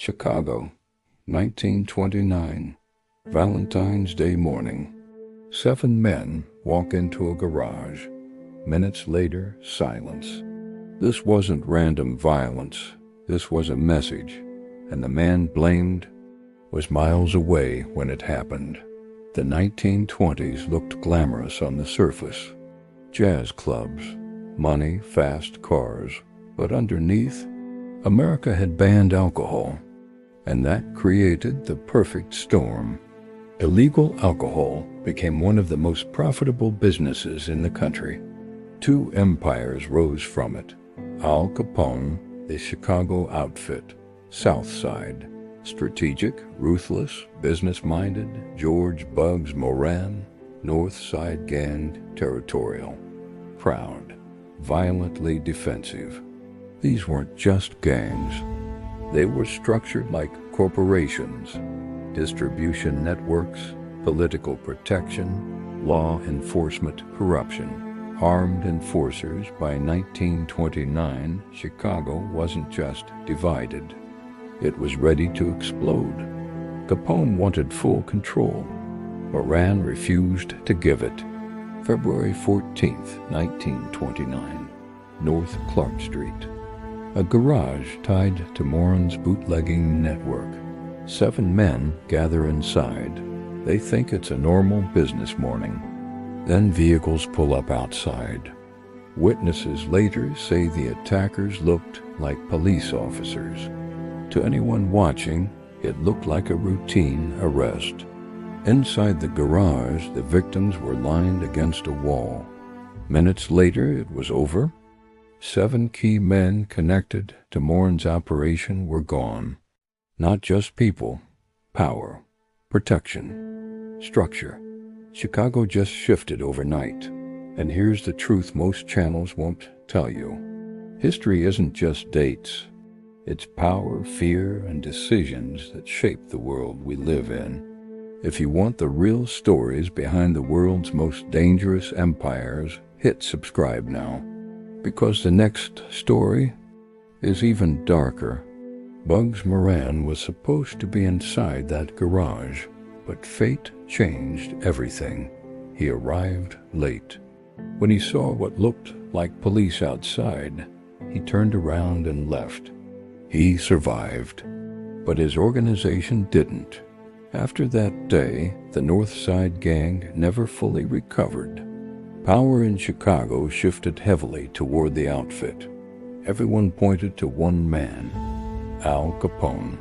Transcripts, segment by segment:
Chicago, 1929, Valentine's Day morning. 7 men walk into a garage. Minutes later, silence. This wasn't random violence. This was a message, and the man blamed was miles away when it happened. The 1920s looked glamorous on the surface. Jazz clubs, money, fast cars. But underneath, America had banned alcohol, and that created the perfect storm. Illegal alcohol became one of the most profitable businesses in the country. 2 empires rose from it. Al Capone, the Chicago outfit, South Side, strategic, ruthless, business-minded. George Bugs Moran, North Side gang, territorial, proud, violently defensive. These weren't just gangs. They were structured like corporations, distribution networks, political protection, law enforcement corruption. Armed enforcers. By 1929, Chicago wasn't just divided. It was ready to explode. Capone wanted full control. Moran refused to give it. February 14, 1929, North Clark Street. A garage tied to Moran's bootlegging network. 7 men gather inside. They think it's a normal business morning. Then vehicles pull up outside. Witnesses later say the attackers looked like police officers. To anyone watching, it looked like a routine arrest. Inside the garage, the victims were lined against a wall. Minutes later, it was over. 7 key men connected to Moran's operation were gone. Not just people, power, protection, structure. Chicago just shifted overnight. And here's the truth most channels won't tell you. History isn't just dates. It's power, fear, and decisions that shape the world we live in. If you want the real stories behind the world's most dangerous empires, hit subscribe now. Because the next story is even darker. Bugs Moran was supposed to be inside that garage, but fate changed everything. He arrived late. When he saw what looked like police outside, he turned around and left. He survived, but his organization didn't. After that day, the North Side gang never fully recovered. Power in Chicago shifted heavily toward the outfit. Everyone pointed to one man, Al Capone.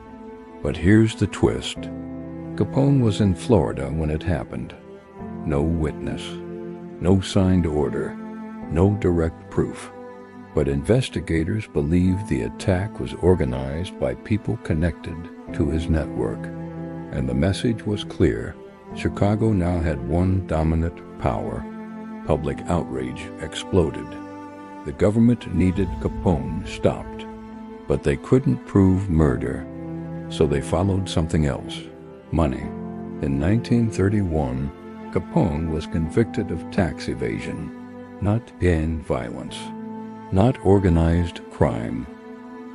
But here's the twist. Capone was in Florida when it happened. No witness, no signed order, no direct proof. But investigators believed the attack was organized by people connected to his network. And the message was clear. Chicago now had one dominant power. Public outrage exploded. The government needed Capone stopped, but they couldn't prove murder. So they followed something else. Money. In 1931, Capone was convicted of tax evasion, not gang violence, not organized crime.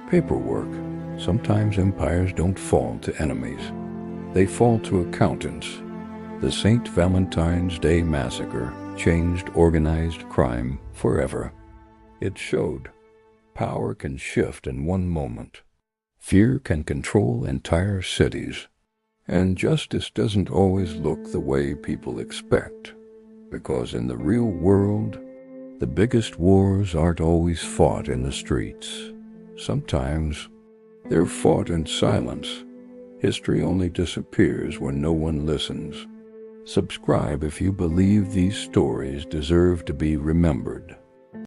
Paperwork. Sometimes empires don't fall to enemies. They fall to accountants. The St. Valentine's Day Massacre changed organized crime forever. It showed power can shift in one moment. Fear can control entire cities. And justice doesn't always look the way people expect, because in the real world, the biggest wars aren't always fought in the streets. Sometimes they're fought in silence. History only disappears when no one listens. Subscribe if you believe these stories deserve to be remembered.